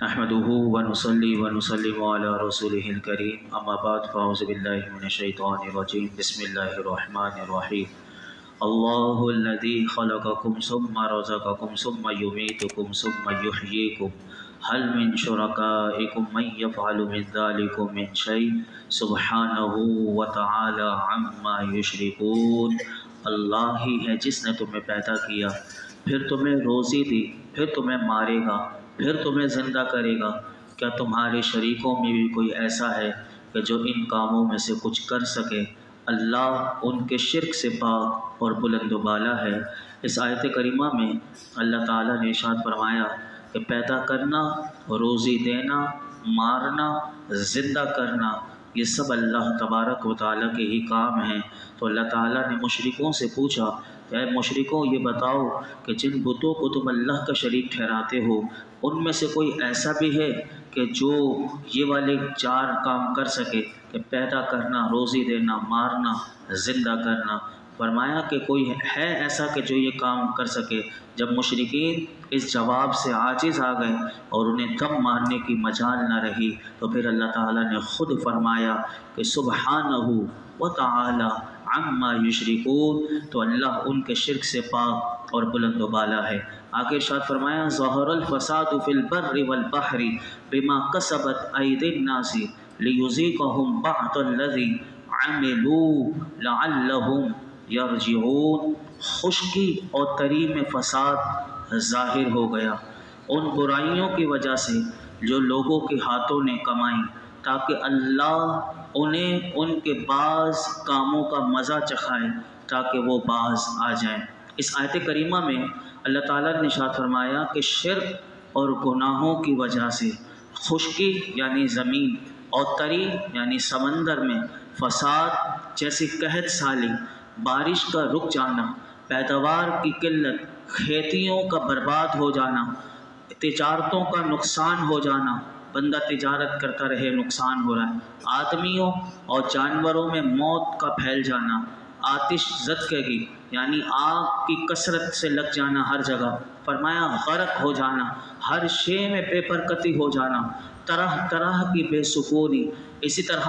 نحمده ونصلي ونسلم على رسوله الكريم اما بعد فاعوذ بالله من الشيطان الرجيم بسم الله الرحمن الرحيم الله الذي خلقكم ثم رزقكم ثم يميتكم ثم يحييكم هل من شركائكم من يفعل من ذلك من شيء سبحانه وتعالى عما يشركون۔ اللہ ہی ہے جس نے تمہیں پیدا کیا، پھر تمہیں روزی دی، پھر تمہیں مارے گا، پھر تمہیں زندہ کرے گا۔ کیا تمہارے شریکوں میں بھی کوئی ایسا ہے کہ جو ان کاموں میں سے کچھ کر سکے؟ اللہ ان کے شرک سے پاک اور بلند و بالا ہے۔ اس آیت کریمہ میں اللہ تعالیٰ نے ارشاد فرمایا کہ پیدا کرنا، روزی دینا، مارنا، زندہ کرنا، یہ سب اللہ تبارک و تعالیٰ کے ہی کام ہیں۔ تو اللہ تعالیٰ نے مشرکوں سے پوچھا کہ اے مشرکوں، یہ بتاؤ کہ جن بتوں کو تم اللہ کا شریک ٹھہراتے ہو ان میں سے کوئی ایسا بھی ہے کہ جو یہ والے چار کام کر سکے کہ پیدا کرنا، روزی دینا، مارنا، زندہ کرنا؟ فرمایا کہ کوئی ہے ایسا کہ جو یہ کام کر سکے۔ جب مشرکین اس جواب سے عاجز آ گئے اور انہیں دم مارنے کی مجال نہ رہی تو پھر اللہ تعالیٰ نے خود فرمایا کہ سبحانہ وتعالی عما یشرکون، تو اللہ ان کے شرک سے پاک اور بلند و بالا ہے۔ آگے ارشاد فرمایا ظہر الفساد فی البر والبحر بما کسبت ایدی الناس لیذیقہم بعض الذی عملوا لعلہم یرجعون۔ خشکی اور تری میں فساد ظاہر ہو گیا ان برائیوں کی وجہ سے جو لوگوں کے ہاتھوں نے کمائیں، تاکہ اللہ انہیں ان کے بعض کاموں کا مزہ چکھائے تاکہ وہ باز آ جائیں۔ اس آیت کریمہ میں اللہ تعالیٰ نے ارشاد فرمایا کہ شرک اور گناہوں کی وجہ سے خشکی یعنی زمین اور تری یعنی سمندر میں فساد جیسی قحط سالی، بارش کا رک جانا، پیداوار کی قلت، کھیتیوں کا برباد ہو جانا، تجارتوں کا نقصان ہو جانا، بندہ تجارت کرتا رہے نقصان ہو رہا ہے، آدمیوں اور جانوروں میں موت کا پھیل جانا، آتش زدگی یعنی آگ کی کثرت سے لگ جانا ہر جگہ، فرمایا غرق ہو جانا، ہر شے میں بے برکتی ہو جانا، طرح طرح کی بے سکونی، اسی طرح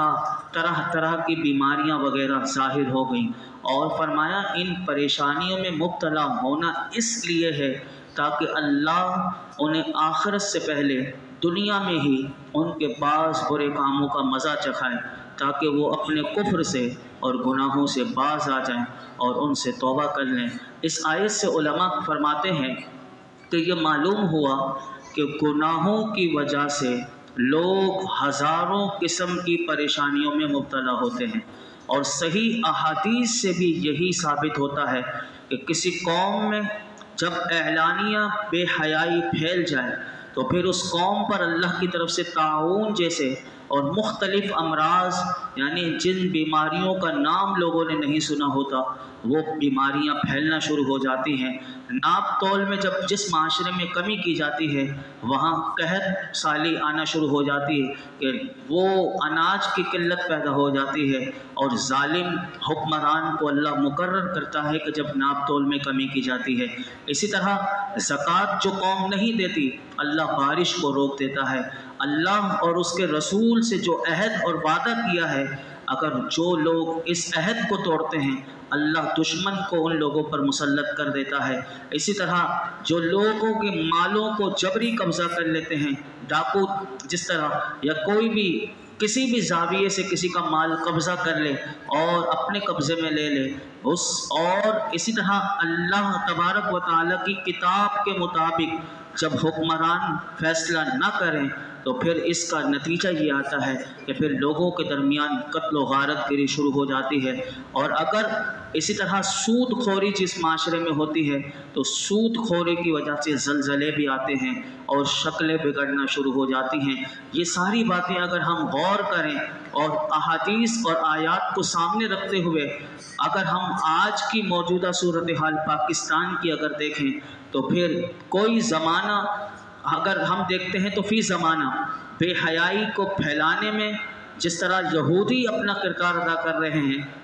طرح کی بیماریاں وغیرہ ظاہر ہو گئیں۔ اور فرمایا ان پریشانیوں میں مبتلا ہونا اس لیے ہے تاکہ اللہ انہیں آخرت سے پہلے دنیا میں ہی ان کے بعض برے کاموں کا مزہ چکھائے تاکہ وہ اپنے کفر سے اور گناہوں سے باز آ جائیں اور ان سے توبہ کر لیں۔ اس آیت سے علماء فرماتے ہیں کہ یہ معلوم ہوا کہ گناہوں کی وجہ سے لوگ ہزاروں قسم کی پریشانیوں میں مبتلا ہوتے ہیں، اور صحیح احادیث سے بھی یہی ثابت ہوتا ہے کہ کسی قوم میں جب اعلانیہ بے حیائی پھیل جائے تو پھر اس قوم پر اللہ کی طرف سے طاعون جیسے اور مختلف امراض یعنی جن بیماریوں کا نام لوگوں نے نہیں سنا ہوتا وہ بیماریاں پھیلنا شروع ہو جاتی ہیں۔ ناپ تول میں جب جس معاشرے میں کمی کی جاتی ہے وہاں قحط سالی آنا شروع ہو جاتی ہے کہ وہ اناج کی قلت پیدا ہو جاتی ہے، اور ظالم حکمران کو اللہ مقرر کرتا ہے کہ جب ناپ تول میں کمی کی جاتی ہے۔ اسی طرح زکوٰۃ جو قوم نہیں دیتی اللہ بارش کو روک دیتا ہے۔ اللہ اور اس کے رسول سے جو عہد اور وعدہ کیا ہے، اگر جو لوگ اس عہد کو توڑتے ہیں اللہ دشمن کو ان لوگوں پر مسلط کر دیتا ہے۔ اسی طرح جو لوگوں کے مالوں کو جبری قبضہ کر لیتے ہیں، ڈاکو جس طرح یا کوئی بھی کسی بھی زاویے سے کسی کا مال قبضہ کر لے اور اپنے قبضے میں لے لے، اور اسی طرح اللہ تبارک و تعالیٰ کی کتاب کے مطابق جب حکمران فیصلہ نہ کریں تو پھر اس کا نتیجہ یہ آتا ہے کہ پھر لوگوں کے درمیان قتل و غارت گری شروع ہو جاتی ہے۔ اور اگر اسی طرح سود خوری جس معاشرے میں ہوتی ہے تو سود خوری کی وجہ سے زلزلے بھی آتے ہیں اور شکلیں بگڑنا شروع ہو جاتی ہیں۔ یہ ساری باتیں اگر ہم غور کریں اور احادیث اور آیات کو سامنے رکھتے ہوئے اگر ہم آج کی موجودہ صورتحال پاکستان کی اگر دیکھیں تو پھر کوئی زمانہ اگر ہم دیکھتے ہیں تو فی زمانہ بے حیائی کو پھیلانے میں جس طرح یہودی اپنا کردار ادا کر رہے ہیں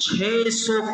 600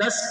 10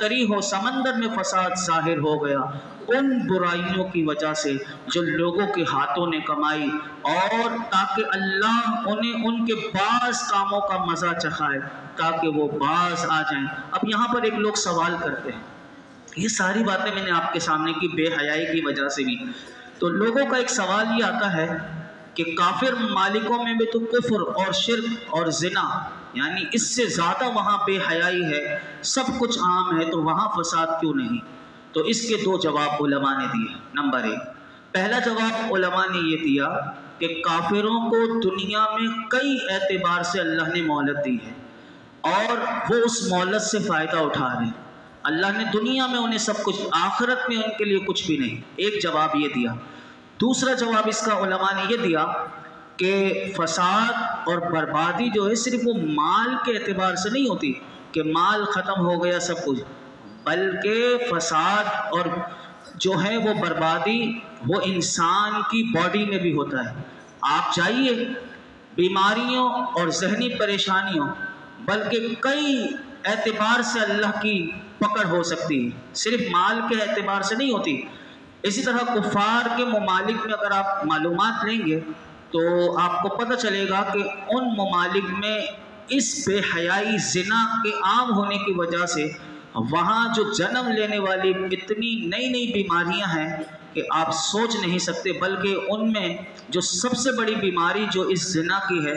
تری ہو، سمندر میں فساد ظاہر ہو گیا ان برائیوں کی وجہ سے جو لوگوں کے ہاتھوں نے کمائی، اور تاکہ اللہ انہیں ان کے بعض کاموں کا مزہ چکھائے تاکہ وہ باز آ جائیں۔ اب یہاں پر ایک لوگ سوال کرتے ہیں، یہ ساری باتیں میں نے آپ کے سامنے کی بے حیائی کی وجہ سے بھی، تو لوگوں کا ایک سوال یہ آتا ہے کہ کافر ممالکوں میں بھی تو کفر اور شرک اور زنا، یعنی اس سے زیادہ وہاں بے حیائی ہے، سب کچھ عام ہے، تو وہاں فساد کیوں نہیں؟ تو اس کے دو جواب علماء نے دیے۔ نمبر 1، پہلا جواب علماء نے یہ دیا کہ کافروں کو دنیا میں کئی اعتبار سے اللہ نے مہلت دی ہے اور وہ اس مہلت سے فائدہ اٹھا رہے ہیں۔ اللہ نے دنیا میں انہیں سب کچھ، آخرت میں ان کے لیے کچھ بھی نہیں۔ ایک جواب یہ دیا۔ دوسرا جواب اس کا علماء نے یہ دیا کہ فساد اور بربادی جو ہے صرف وہ مال کے اعتبار سے نہیں ہوتی کہ مال ختم ہو گیا سب کچھ، بلکہ فساد اور جو ہے وہ بربادی وہ انسان کی باڈی میں بھی ہوتا ہے۔ آپ جائیے، بیماریوں اور ذہنی پریشانیوں بلکہ کئی اعتبار سے اللہ کی پکڑ ہو سکتی ہے، صرف مال کے اعتبار سے نہیں ہوتی۔ اسی طرح کفار کے ممالک میں اگر آپ معلومات لیں گے تو آپ کو پتہ چلے گا کہ ان ممالک میں اس بے حیائی زنا کے عام ہونے کی وجہ سے وہاں جو جنم لینے والی اتنی نئی نئی بیماریاں ہیں کہ آپ سوچ نہیں سکتے، بلکہ ان میں جو سب سے بڑی بیماری جو اس زنا کی ہے،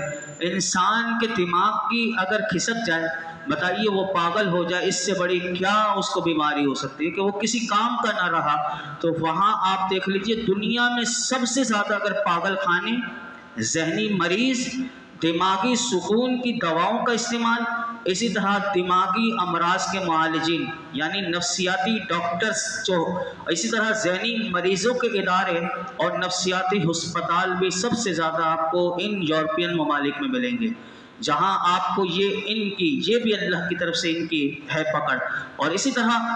انسان کے دماغ کی اگر کھسک جائے، بتائیے وہ پاگل ہو جائے، اس سے بڑی کیا اس کو بیماری ہو سکتی ہے کہ وہ کسی کام کا نہ رہا۔ تو وہاں آپ دیکھ لیجئے دنیا میں سب سے زیادہ اگر پاگل خانے، ذہنی مریض، دماغی سکون کی دواؤں کا استعمال، اسی طرح دماغی امراض کے معالجین یعنی نفسیاتی ڈاکٹرز جو، اسی طرح ذہنی مریضوں کے ادارے اور نفسیاتی ہسپتال بھی سب سے زیادہ آپ کو ان یورپین ممالک میں ملیں گے، جہاں آپ کو یہ بھی اللہ کی طرف سے ان کی ہے پکڑ۔ اور اسی طرح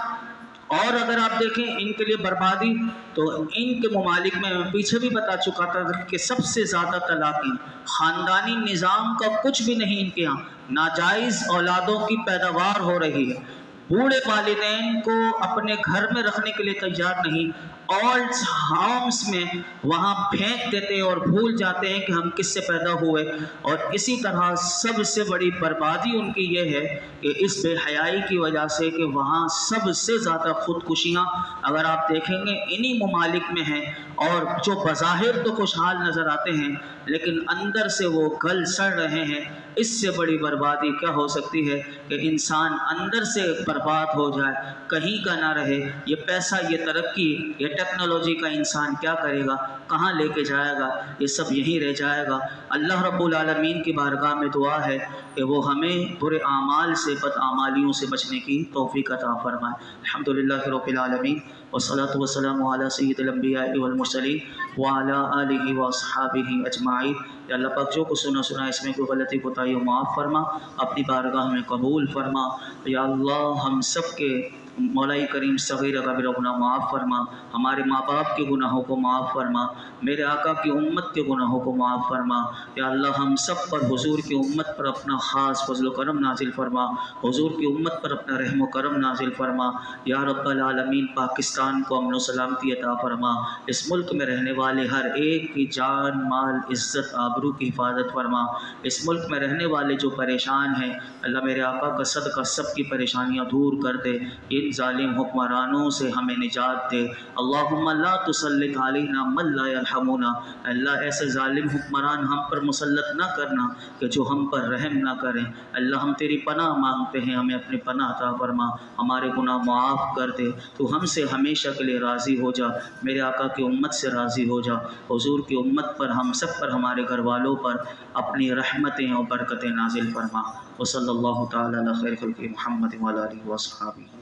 اور اگر آپ دیکھیں ان کے لیے بربادی، تو ان کے ممالک میں پیچھے بھی بتا چکا تھا کہ سب سے زیادہ طلاقیں، خاندانی نظام کا کچھ بھی نہیں ان کے ہاں، ناجائز اولادوں کی پیداوار ہو رہی ہے، بوڑھے والدین کو اپنے گھر میں رکھنے کے لیے تیار نہیں، اولڈ ہومز میں وہاں پھینک دیتے اور بھول جاتے ہیں کہ ہم کس سے پیدا ہوئے۔ اور اسی طرح سب سے بڑی بربادی ان کی یہ ہے کہ اس بے حیائی کی وجہ سے کہ وہاں سب سے زیادہ خودکشیاں اگر آپ دیکھیں گے انہی ممالک میں ہیں، اور جو بظاہر تو خوشحال نظر آتے ہیں لیکن اندر سے وہ گل سڑ رہے ہیں۔ اس سے بڑی بربادی کیا ہو سکتی ہے کہ انسان اندر سے برباد ہو جائے، کہیں کا نہ رہے۔ یہ پیسہ، یہ ترقی، یہ ٹیکنالوجی کا انسان کیا کرے گا، کہاں لے کے جائے گا، یہ سب یہیں رہ جائے گا۔ اللہ رب العالمین کی بارگاہ میں دعا ہے کہ وہ ہمیں برے اعمال سے، بدعمالیوں سے بچنے کی توفیق عطا فرمائے۔ الحمدللہ رب العالمین، والصلاة والسلام علی سید الانبیاء والمرسلین وعلی آلہ واصحابہ اجمعین۔ یا اللہ پاک جو کو سنا اس میں کوئی غلطی کوتاہی معاف فرما، اپنی بارگاہ میں قبول فرما۔ یا اللہ ہم سب کے مولا کریم صغیر کبیر گناہ معاف فرما، ہمارے ماں باپ کے گناہوں کو معاف فرما، میرے آقا کی امت کے گناہوں کو معاف فرما۔ یا اللہ ہم سب پر، حضور کی امت پر اپنا خاص فضل و کرم نازل فرما، حضور کی امت پر اپنا رحم و کرم نازل فرما۔ یا رب العالمین پاکستان کو امن و سلامتی عطا فرما، اس ملک میں رہنے والے ہر ایک کی جان، مال، عزت، آبرو کی حفاظت فرما۔ اس ملک میں رہنے والے جو پریشان ہیں، اللہ میرے آقا کا صدقہ سب کی پریشانیاں دور کر دے، ان ظالم حکمرانوں سے ہمیں نجات دے۔ اللہم لا تسلط علینا من لا یرحمنا، اللہ ایسے ظالم حکمران ہم پر مسلط نہ کرنا کہ جو ہم پر رحم نہ کریں۔ اللہ ہم تیری پناہ مانگتے ہیں، ہمیں اپنی پناہ عطا فرما، ہمارے گناہ معاف کر دے، تو ہم سے ہمیشہ کے لیے راضی ہو جا، میرے آقا کی امت سے راضی ہو جا، حضور کی امت پر، ہم سب پر، ہمارے گھر والوں پر اپنی رحمتیں اور برکتیں نازل فرما۔ وصلی اللہ تعالی علی خیر خلق محمد وعلی آلہ وصحبہ۔